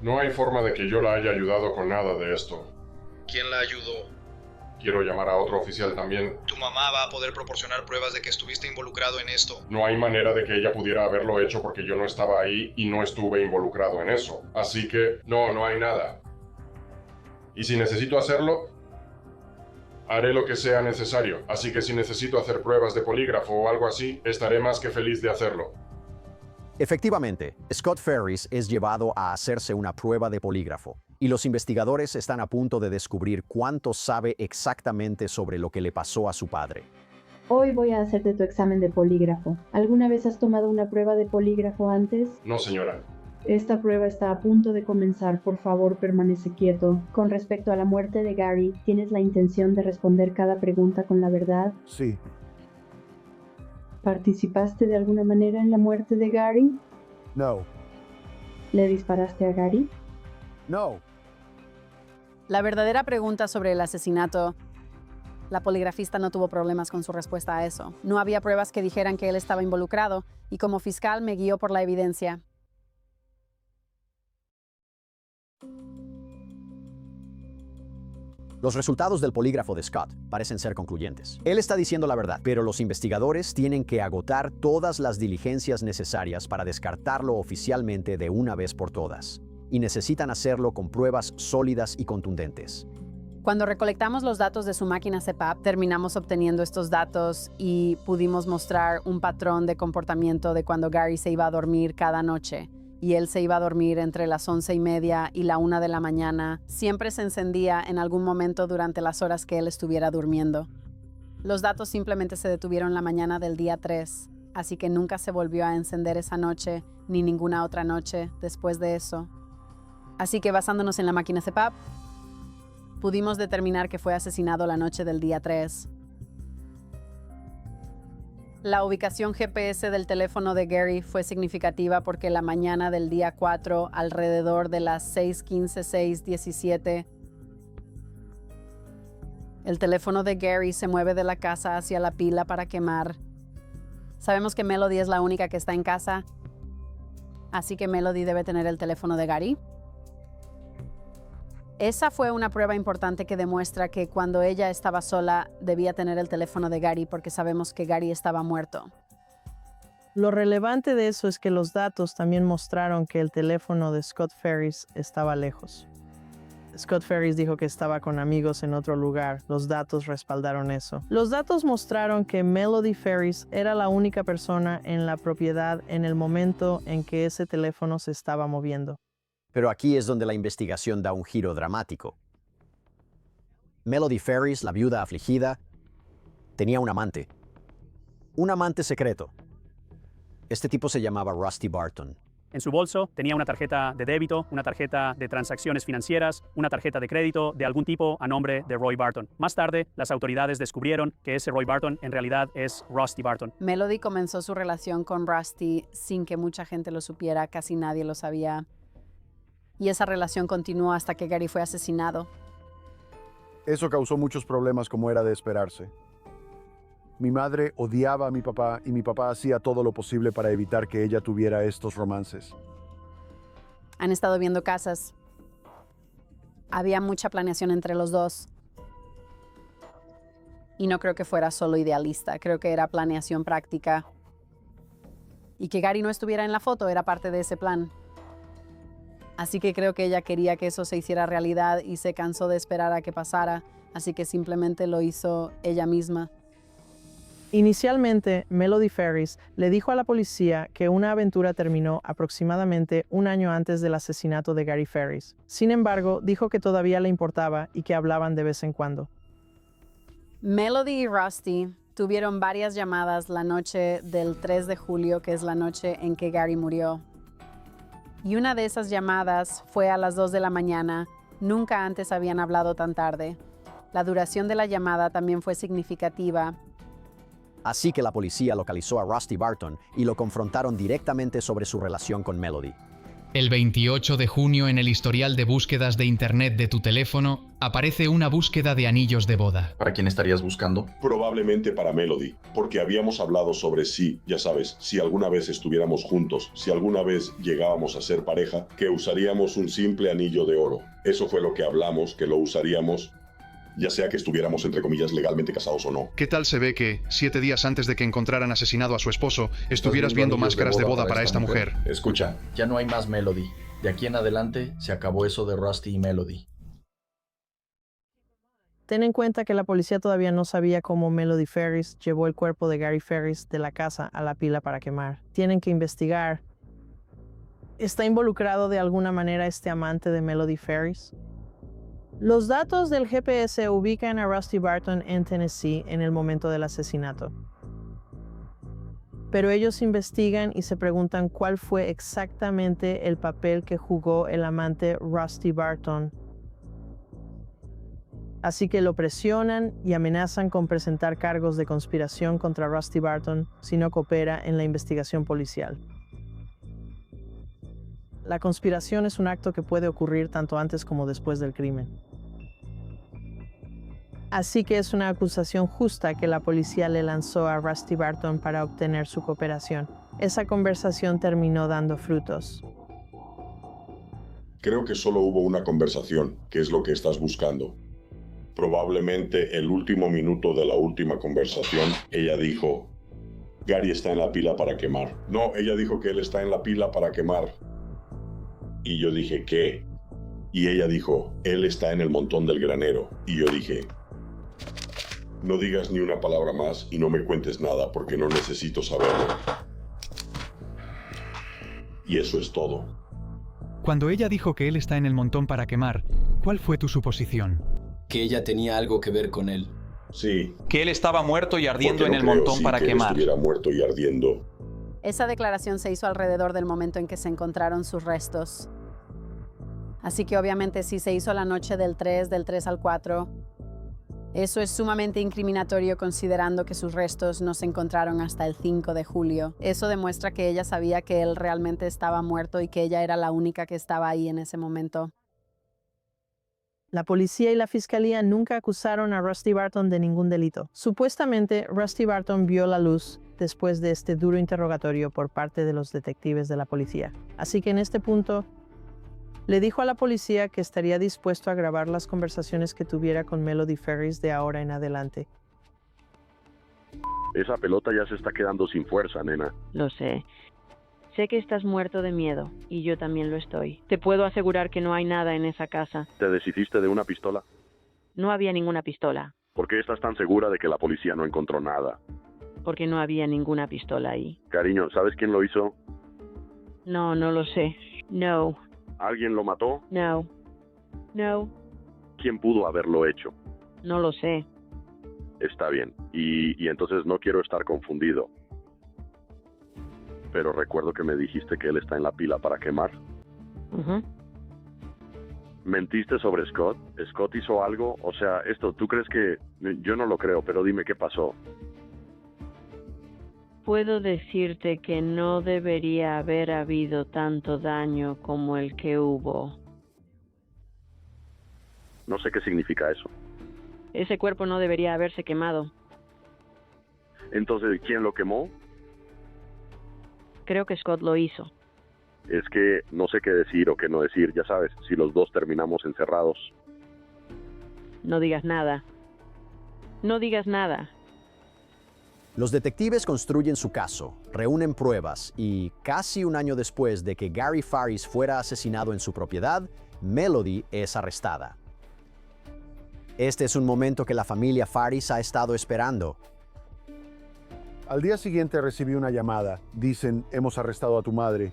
No hay forma de que yo la haya ayudado con nada de esto. ¿Quién la ayudó? Quiero llamar a otro oficial también. Tu mamá va a poder proporcionar pruebas de que estuviste involucrado en esto. No hay manera de que ella pudiera haberlo hecho porque yo no estaba ahí y no estuve involucrado en eso. Así que, no hay nada. Y si necesito hacerlo, haré lo que sea necesario. Así que si necesito hacer pruebas de polígrafo o algo así, estaré más que feliz de hacerlo. Efectivamente, Scott Ferris es llevado a hacerse una prueba de polígrafo, y los investigadores están a punto de descubrir cuánto sabe exactamente sobre lo que le pasó a su padre. Hoy voy a hacerte tu examen de polígrafo. ¿Alguna vez has tomado una prueba de polígrafo antes? No, señora. Esta prueba está a punto de comenzar. Por favor, permanece quieto. Con respecto a la muerte de Gary, ¿tienes la intención de responder cada pregunta con la verdad? Sí. ¿Participaste de alguna manera en la muerte de Gary? No. ¿Le disparaste a Gary? No. La verdadera pregunta sobre el asesinato, la poligrafista no tuvo problemas con su respuesta a eso. No había pruebas que dijeran que él estaba involucrado, y como fiscal me guió por la evidencia. Los resultados del polígrafo de Scott parecen ser concluyentes. Él está diciendo la verdad, pero los investigadores tienen que agotar todas las diligencias necesarias para descartarlo oficialmente de una vez por todas. Y necesitan hacerlo con pruebas sólidas y contundentes. Cuando recolectamos los datos de su máquina CPAP, terminamos obteniendo estos datos y pudimos mostrar un patrón de comportamiento de cuando Gary se iba a dormir cada noche. Y él se iba a dormir entre las 11:30 y la 1 de la mañana. Siempre se encendía en algún momento durante las horas que él estuviera durmiendo. Los datos simplemente se detuvieron la mañana del día 3, así que nunca se volvió a encender esa noche, ni ninguna otra noche después de eso. Así que basándonos en la máquina CPAP, pudimos determinar que fue asesinado la noche del día 3. La ubicación GPS del teléfono de Gary fue significativa porque la mañana del día 4, alrededor de las 6:15, 6:17, el teléfono de Gary se mueve de la casa hacia la pila para quemar. Sabemos que Melody es la única que está en casa, así que Melody debe tener el teléfono de Gary. Esa fue una prueba importante que demuestra que cuando ella estaba sola debía tener el teléfono de Gary porque sabemos que Gary estaba muerto. Lo relevante de eso es que los datos también mostraron que el teléfono de Scott Ferris estaba lejos. Scott Ferris dijo que estaba con amigos en otro lugar. Los datos respaldaron eso. Los datos mostraron que Melody Ferris era la única persona en la propiedad en el momento en que ese teléfono se estaba moviendo. Pero aquí es donde la investigación da un giro dramático. Melody Ferris, la viuda afligida, tenía un amante secreto. Este tipo se llamaba Rusty Barton. En su bolso tenía una tarjeta de débito, una tarjeta de transacciones financieras, una tarjeta de crédito de algún tipo a nombre de Roy Barton. Más tarde, las autoridades descubrieron que ese Roy Barton en realidad es Rusty Barton. Melody comenzó su relación con Rusty sin que mucha gente lo supiera, casi nadie lo sabía. Y esa relación continuó hasta que Gary fue asesinado. Eso causó muchos problemas como era de esperarse. Mi madre odiaba a mi papá y mi papá hacía todo lo posible para evitar que ella tuviera estos romances. Han estado viendo casas. Había mucha planeación entre los dos. Y no creo que fuera solo idealista, creo que era planeación práctica. Y que Gary no estuviera en la foto era parte de ese plan. Así que creo que ella quería que eso se hiciera realidad y se cansó de esperar a que pasara, así que simplemente lo hizo ella misma. Inicialmente, Melody Ferris le dijo a la policía que una aventura terminó aproximadamente un año antes del asesinato de Gary Ferris. Sin embargo, dijo que todavía le importaba y que hablaban de vez en cuando. Melody y Rusty tuvieron varias llamadas la noche del 3 de julio, que es la noche en que Gary murió. Y una de esas llamadas fue a las 2 de la mañana. Nunca antes habían hablado tan tarde. La duración de la llamada también fue significativa. Así que la policía localizó a Rusty Barton y lo confrontaron directamente sobre su relación con Melody. El 28 de junio en el historial de búsquedas de internet de tu teléfono aparece una búsqueda de anillos de boda. ¿Para quién estarías buscando? Probablemente para Melody, porque habíamos hablado sobre si, ya sabes, si alguna vez estuviéramos juntos, si alguna vez llegábamos a ser pareja, que usaríamos un simple anillo de oro. Eso fue lo que hablamos, que lo usaríamos, ya sea que estuviéramos entre comillas legalmente casados o no. ¿Qué tal se ve que, 7 días antes de que encontraran asesinado a su esposo, estuvieras viendo máscaras de boda para esta mujer? Escucha, ya no hay más Melody. De aquí en adelante se acabó eso de Rusty y Melody. Ten en cuenta que la policía todavía no sabía cómo Melody Ferris llevó el cuerpo de Gary Ferris de la casa a la pila para quemar. Tienen que investigar. ¿Está involucrado de alguna manera este amante de Melody Ferris? Los datos del GPS ubican a Rusty Barton en Tennessee en el momento del asesinato. Pero ellos investigan y se preguntan cuál fue exactamente el papel que jugó el amante Rusty Barton. Así que lo presionan y amenazan con presentar cargos de conspiración contra Rusty Barton si no coopera en la investigación policial. La conspiración es un acto que puede ocurrir tanto antes como después del crimen. Así que es una acusación justa que la policía le lanzó a Rusty Barton para obtener su cooperación. Esa conversación terminó dando frutos. Creo que solo hubo una conversación, que es lo que estás buscando. Probablemente el último minuto de la última conversación, ella dijo, Gary está en la pila para quemar. No, ella dijo que él está en la pila para quemar. Y yo dije, ¿qué? Y ella dijo, él está en el montón del granero. Y yo dije, no digas ni una palabra más y no me cuentes nada porque no necesito saberlo. Y eso es todo. Cuando ella dijo que él está en el montón para quemar, ¿cuál fue tu suposición? Que ella tenía algo que ver con él. Sí. Que él estaba muerto y ardiendo en el creo, montón sí, para que quemar. Él estuviera muerto y ardiendo. Esa declaración se hizo alrededor del momento en que se encontraron sus restos. Así que obviamente si se hizo la noche del 3 al 4, eso es sumamente incriminatorio considerando que sus restos no se encontraron hasta el 5 de julio. Eso demuestra que ella sabía que él realmente estaba muerto y que ella era la única que estaba ahí en ese momento. La policía y la fiscalía nunca acusaron a Rusty Barton de ningún delito. Supuestamente, Rusty Barton vio la luz después de este duro interrogatorio por parte de los detectives de la policía. Así que en este punto, le dijo a la policía que estaría dispuesto a grabar las conversaciones que tuviera con Melody Ferris de ahora en adelante. Esa pelota ya se está quedando sin fuerza, nena. Lo sé. Sé que estás muerto de miedo, y yo también lo estoy. Te puedo asegurar que no hay nada en esa casa. ¿Te deshiciste de una pistola? No había ninguna pistola, ¿Por qué estás tan segura de que la policía no encontró nada? porque no había ninguna pistola ahí. Cariño, ¿sabes quién lo hizo? No, no lo sé. No, ¿Alguien lo mató? no, no, ¿Quién pudo haberlo hecho? no lo sé. Está bien. Y entonces no quiero estar confundido. Pero recuerdo que me dijiste que él está en la pila para quemar. Ujú. ¿Mentiste sobre Scott? ¿Scott hizo algo? O sea, ¿tú crees que...? Yo no lo creo, pero dime qué pasó. Puedo decirte que no debería haber habido tanto daño como el que hubo. No sé qué significa eso. Ese cuerpo no debería haberse quemado. Entonces, ¿quién lo quemó? Creo que Scott lo hizo. Es que no sé qué decir o qué no decir, ya sabes, si los dos terminamos encerrados. No digas nada. No digas nada. Los detectives construyen su caso, reúnen pruebas y, casi un año después de que Gary Faris fuera asesinado en su propiedad, Melody es arrestada. Este es un momento que la familia Faris ha estado esperando. Al día siguiente recibí una llamada. Dicen, hemos arrestado a tu madre.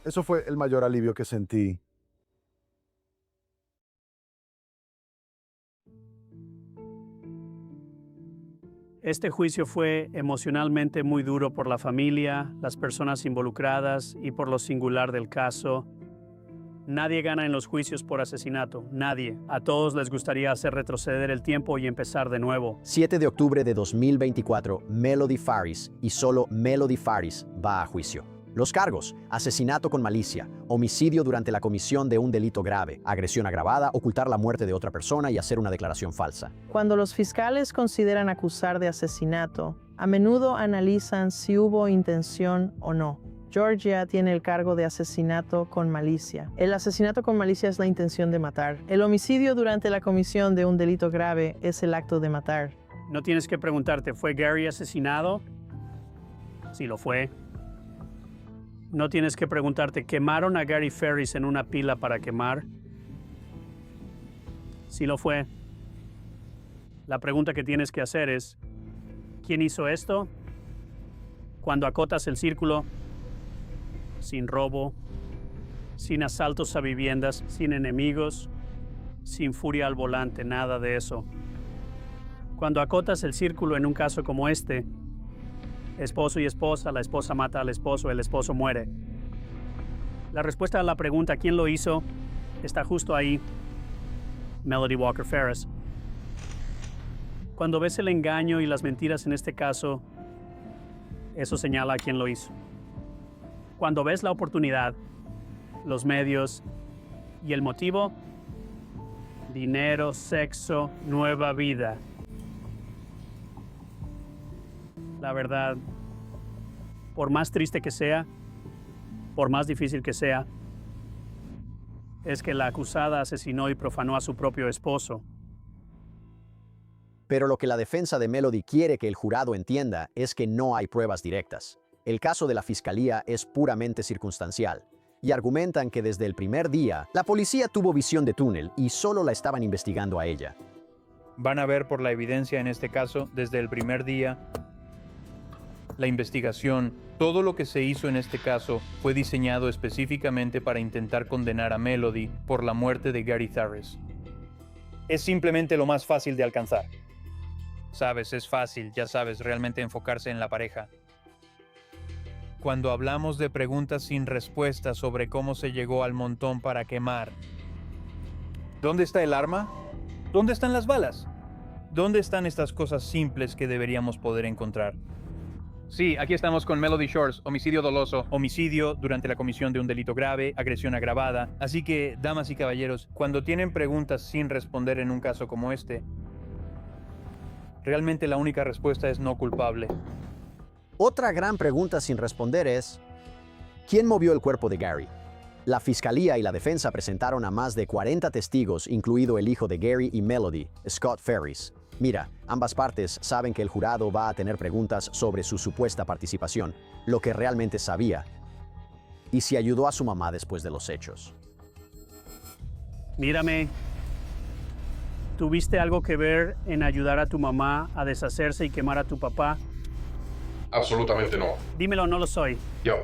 Eso fue el mayor alivio que sentí. Este juicio fue emocionalmente muy duro por la familia, las personas involucradas y por lo singular del caso. Nadie gana en los juicios por asesinato, nadie. A todos les gustaría hacer retroceder el tiempo y empezar de nuevo. 7 de octubre de 2024, Melody Faris, y solo Melody Faris, va a juicio. Los cargos: asesinato con malicia, homicidio durante la comisión de un delito grave, agresión agravada, ocultar la muerte de otra persona y hacer una declaración falsa. Cuando los fiscales consideran acusar de asesinato, a menudo analizan si hubo intención o no. Georgia tiene el cargo de asesinato con malicia. El asesinato con malicia es la intención de matar. El homicidio durante la comisión de un delito grave es el acto de matar. No tienes que preguntarte, ¿fue Gary asesinado? Sí lo fue. No tienes que preguntarte, ¿quemaron a Gary Faris en una pila para quemar? Sí lo fue. La pregunta que tienes que hacer es, ¿quién hizo esto? Cuando acotas el círculo, sin robo, sin asaltos a viviendas, sin enemigos, sin furia al volante, nada de eso. Cuando acotas el círculo en un caso como este, esposo y esposa, la esposa mata al esposo, el esposo muere. La respuesta a la pregunta ¿quién lo hizo? Está justo ahí, Melody Walker Ferris. Cuando ves el engaño y las mentiras en este caso, eso señala a quién lo hizo. Cuando ves la oportunidad, los medios y el motivo, dinero, sexo, nueva vida. La verdad, por más triste que sea, por más difícil que sea, es que la acusada asesinó y profanó a su propio esposo. Pero lo que la defensa de Melody quiere que el jurado entienda es que no hay pruebas directas. El caso de la fiscalía es puramente circunstancial, y argumentan que desde el primer día, la policía tuvo visión de túnel y solo la estaban investigando a ella. Van a ver por la evidencia en este caso, desde el primer día, la investigación, todo lo que se hizo en este caso fue diseñado específicamente para intentar condenar a Melody por la muerte de Gary Faris. Es simplemente lo más fácil de alcanzar. Sabes, es fácil, ya sabes, realmente enfocarse en la pareja. Cuando hablamos de preguntas sin respuesta sobre cómo se llegó al montón para quemar, ¿dónde está el arma? ¿Dónde están las balas? ¿Dónde están estas cosas simples que deberíamos poder encontrar? Sí, aquí estamos con Melody Shores, homicidio doloso, homicidio durante la comisión de un delito grave, agresión agravada. Así que, damas y caballeros, cuando tienen preguntas sin responder en un caso como este, realmente la única respuesta es no culpable. Otra gran pregunta sin responder es, ¿quién movió el cuerpo de Gary? La fiscalía y la defensa presentaron a más de 40 testigos, incluido el hijo de Gary y Melody, Scott Faris. Mira, ambas partes saben que el jurado va a tener preguntas sobre su supuesta participación, lo que realmente sabía, y si ayudó a su mamá después de los hechos. Mírame. ¿Tuviste algo que ver en ayudar a tu mamá a deshacerse y quemar a tu papá? Absolutamente no. Dímelo, no lo soy. Yo.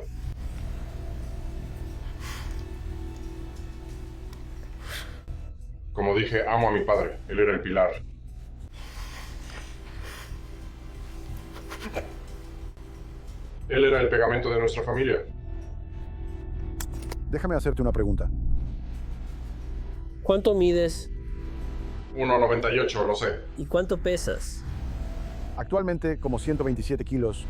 Como dije, amo a mi padre. Él era el pilar. Él era el pegamento de nuestra familia. Déjame hacerte una pregunta. ¿Cuánto mides? 1,98, lo sé. ¿Y cuánto pesas? Actualmente como 127 kilos.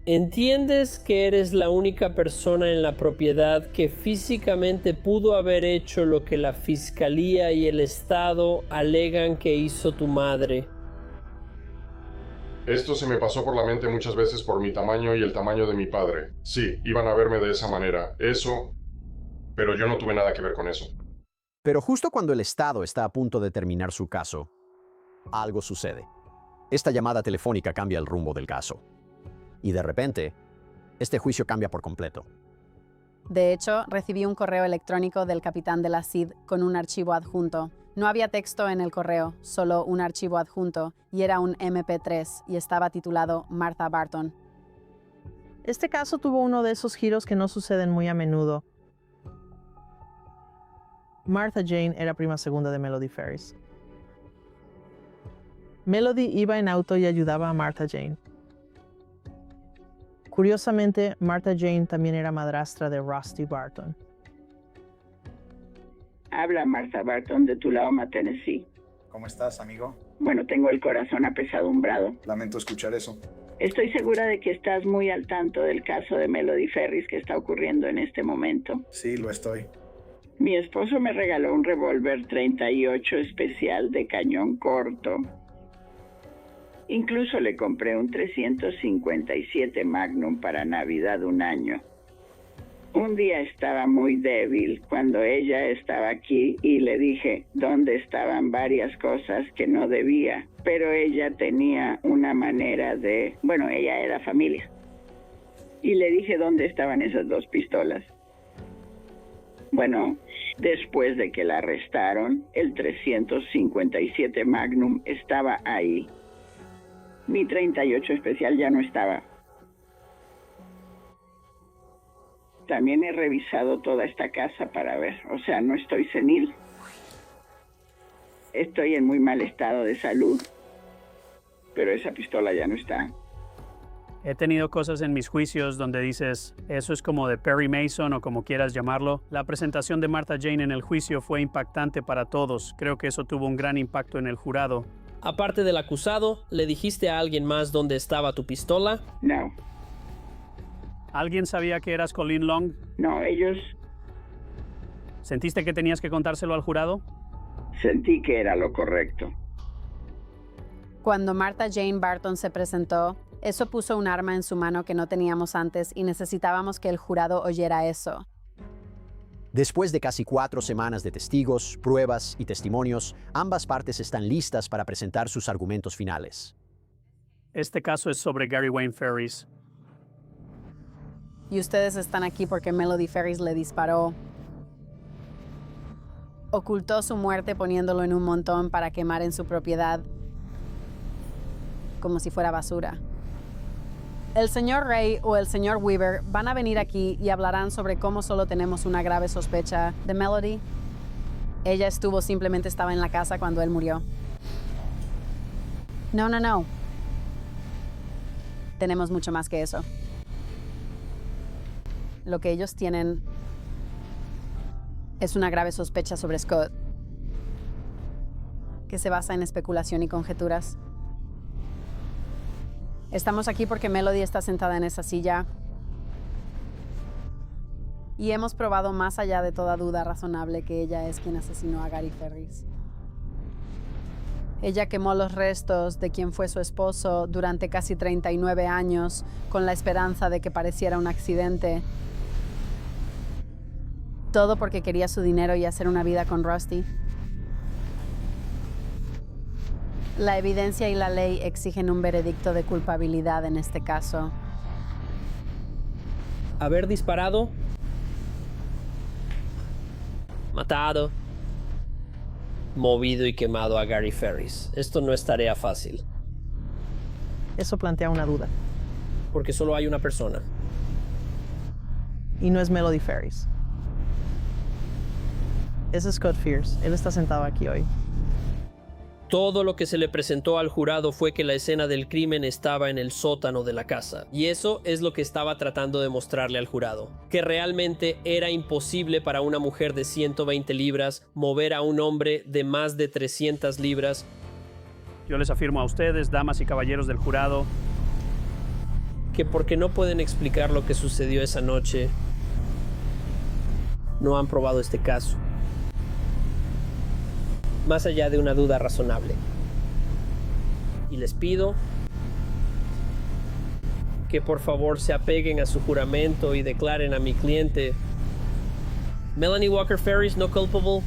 ¿Entiendes que eres la única persona en la propiedad que físicamente pudo haber hecho lo que la fiscalía y el Estado alegan que hizo tu madre? Esto se me pasó por la mente muchas veces por mi tamaño y el tamaño de mi padre. Sí, iban a verme de esa manera. Eso... Pero yo no tuve nada que ver con eso. Pero justo cuando el Estado está a punto de terminar su caso, algo sucede. Esta llamada telefónica cambia el rumbo del caso. Y de repente, este juicio cambia por completo. De hecho, recibí un correo electrónico del capitán de la CID con un archivo adjunto. No había texto en el correo, solo un archivo adjunto, y era un MP3 y estaba titulado Martha Barton. Este caso tuvo uno de esos giros que no suceden muy a menudo. Martha Jane era prima segunda de Melody Ferris. Melody iba en auto y ayudaba a Martha Jane. Curiosamente, Martha Jane también era madrastra de Rusty Barton. Habla Martha Barton de Tullahoma, Tennessee. ¿Cómo estás, amigo? Bueno, tengo el corazón apesadumbrado. Lamento escuchar eso. Estoy segura de que estás muy al tanto del caso de Melody Ferris que está ocurriendo en este momento. Sí, lo estoy. Mi esposo me regaló un revólver 38 especial de cañón corto. Incluso le compré un 357 Magnum para Navidad un año. Un día estaba muy débil cuando ella estaba aquí y le dije dónde estaban varias cosas que no debía, pero ella tenía una manera de... Bueno, ella era familia. Y le dije dónde estaban esas dos pistolas. Bueno, después de que la arrestaron, el 357 Magnum estaba ahí. Mi 38 especial ya no estaba. También he revisado toda esta casa para ver, o sea, no estoy senil. Estoy en muy mal estado de salud, pero esa pistola ya no está. He tenido cosas en mis juicios donde dices, eso es como de Perry Mason o como quieras llamarlo. La presentación de Martha Jane en el juicio fue impactante para todos. Creo que eso tuvo un gran impacto en el jurado. Aparte del acusado, ¿le dijiste a alguien más dónde estaba tu pistola? No. ¿Alguien sabía que eras Colleen Long? No, ellos... ¿Sentiste que tenías que contárselo al jurado? Sentí que era lo correcto. Cuando Martha Jane Barton se presentó, eso puso un arma en su mano que no teníamos antes y necesitábamos que el jurado oyera eso. Después de casi 4 semanas de testigos, pruebas y testimonios, ambas partes están listas para presentar sus argumentos finales. Este caso es sobre Gary Wayne Ferris. Y ustedes están aquí porque Melody Ferris le disparó. Ocultó su muerte poniéndolo en un montón para quemar en su propiedad como si fuera basura. El señor Ray o el señor Weaver van a venir aquí y hablarán sobre cómo solo tenemos una grave sospecha de Melody. Ella simplemente estaba en la casa cuando él murió. No. Tenemos mucho más que eso. Lo que ellos tienen es una grave sospecha sobre Scott, que se basa en especulación y conjeturas. Estamos aquí porque Melody está sentada en esa silla y hemos probado más allá de toda duda razonable que ella es quien asesinó a Gary Ferris. Ella quemó los restos de quien fue su esposo durante casi 39 años con la esperanza de que pareciera un accidente. Todo porque quería su dinero y hacer una vida con Rusty. La evidencia y la ley exigen un veredicto de culpabilidad en este caso. Haber disparado, matado, movido y quemado a Gary Ferris. Esto no es tarea fácil. Eso plantea una duda. Porque solo hay una persona. Y no es Melody Ferris. Es Scott Fierce. Él está sentado aquí hoy. Todo lo que se le presentó al jurado fue que la escena del crimen estaba en el sótano de la casa. Y eso es lo que estaba tratando de mostrarle al jurado. Que realmente era imposible para una mujer de 120 libras mover a un hombre de más de 300 libras. Yo les afirmo a ustedes, damas y caballeros del jurado, que porque no pueden explicar lo que sucedió esa noche, no han probado este caso. Más allá de una duda razonable. Y les pido que por favor se apeguen a su juramento y declaren a mi cliente Melanie Walker Ferris no culpable.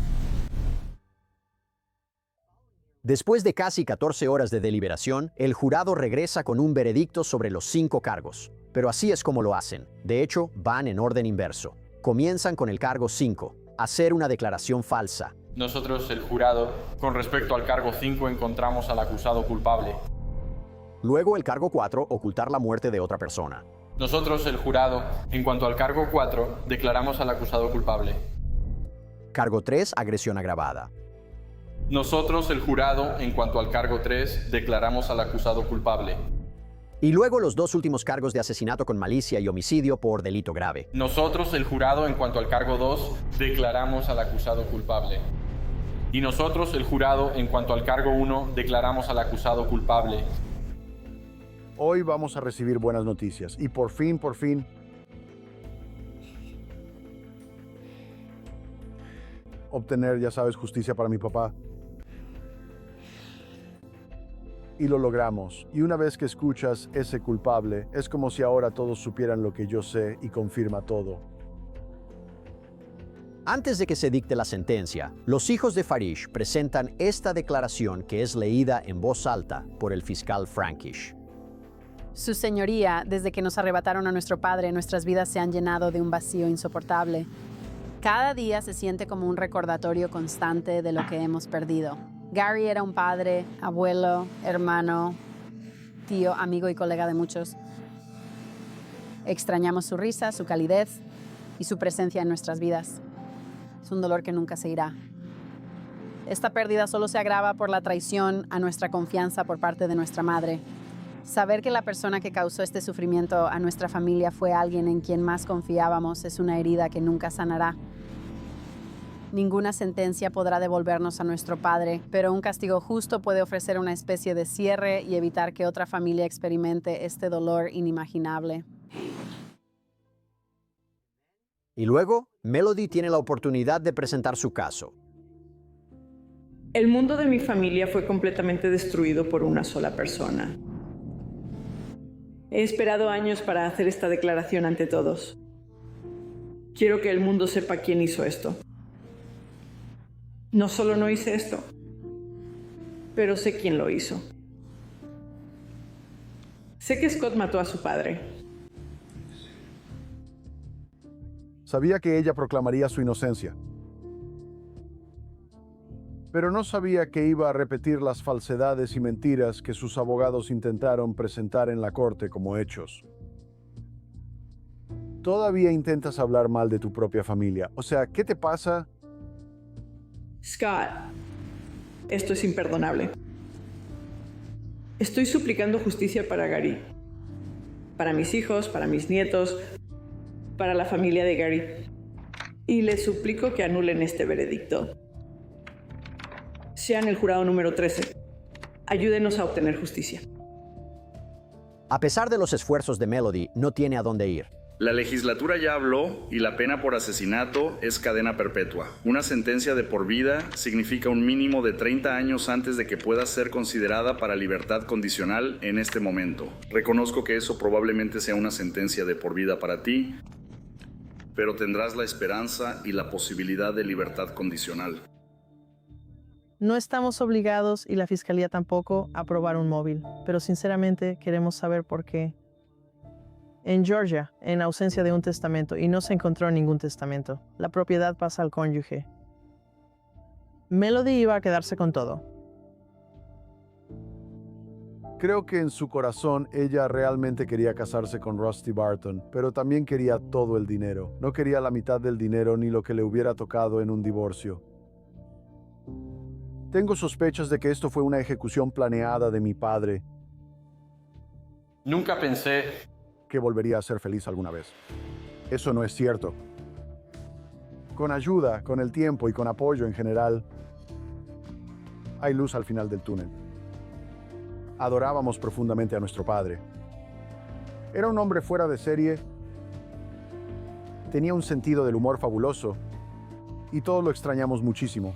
Después de casi 14 horas de deliberación, el jurado regresa con un veredicto sobre los 5 cargos. Pero así es como lo hacen. De hecho, van en orden inverso. Comienzan con el cargo 5, hacer una declaración falsa. Nosotros, el jurado, con respecto al cargo 5, encontramos al acusado culpable. Luego el cargo 4, ocultar la muerte de otra persona. Nosotros, el jurado, en cuanto al cargo 4, declaramos al acusado culpable. Cargo 3, agresión agravada. Nosotros, el jurado, en cuanto al cargo 3, declaramos al acusado culpable. Y luego los 2 últimos cargos de asesinato con malicia y homicidio por delito grave. Nosotros, el jurado, en cuanto al cargo 2, declaramos al acusado culpable. Y nosotros, el jurado, en cuanto al cargo 1, declaramos al acusado culpable. Hoy vamos a recibir buenas noticias. Y por fin, obtener, ya sabes, justicia para mi papá. Y lo logramos. Y una vez que escuchas ese culpable, es como si ahora todos supieran lo que yo sé y confirma todo. Antes de que se dicte la sentencia, los hijos de Farish presentan esta declaración que es leída en voz alta por el fiscal Frankish. Su señoría, desde que nos arrebataron a nuestro padre, nuestras vidas se han llenado de un vacío insoportable. Cada día se siente como un recordatorio constante de lo que hemos perdido. Gary era un padre, abuelo, hermano, tío, amigo y colega de muchos. Extrañamos su risa, su calidez y su presencia en nuestras vidas. Es un dolor que nunca se irá. Esta pérdida solo se agrava por la traición a nuestra confianza por parte de nuestra madre. Saber que la persona que causó este sufrimiento a nuestra familia fue alguien en quien más confiábamos es una herida que nunca sanará. Ninguna sentencia podrá devolvernos a nuestro padre, pero un castigo justo puede ofrecer una especie de cierre y evitar que otra familia experimente este dolor inimaginable. Y luego, Melody tiene la oportunidad de presentar su caso. El mundo de mi familia fue completamente destruido por una sola persona. He esperado años para hacer esta declaración ante todos. Quiero que el mundo sepa quién hizo esto. No solo no hice esto, pero sé quién lo hizo. Sé que Scott mató a su padre. Sabía que ella proclamaría su inocencia. Pero no sabía que iba a repetir las falsedades y mentiras que sus abogados intentaron presentar en la corte como hechos. Todavía intentas hablar mal de tu propia familia. O sea, ¿qué te pasa? Scott, esto es imperdonable. Estoy suplicando justicia para Gary, para mis hijos, para mis nietos, para la familia de Gary. Y les suplico que anulen este veredicto. Sean el jurado número 13. Ayúdenos a obtener justicia. A pesar de los esfuerzos de Melody, no tiene a dónde ir. La legislatura ya habló y la pena por asesinato es cadena perpetua. Una sentencia de por vida significa un mínimo de 30 años antes de que pueda ser considerada para libertad condicional en este momento. Reconozco que eso probablemente sea una sentencia de por vida para ti, pero tendrás la esperanza y la posibilidad de libertad condicional. No estamos obligados, y la fiscalía tampoco, a probar un móvil, pero sinceramente queremos saber por qué. En Georgia, en ausencia de un testamento, y no se encontró ningún testamento, la propiedad pasa al cónyuge. Melody iba a quedarse con todo. Creo que en su corazón ella realmente quería casarse con Rusty Barton, pero también quería todo el dinero. No quería la mitad del dinero ni lo que le hubiera tocado en un divorcio. Tengo sospechas de que esto fue una ejecución planeada de mi padre. Nunca pensé que volvería a ser feliz alguna vez. Eso no es cierto. Con ayuda, con el tiempo y con apoyo en general, hay luz al final del túnel. Adorábamos profundamente a nuestro padre. Era un hombre fuera de serie, tenía un sentido del humor fabuloso y todos lo extrañamos muchísimo.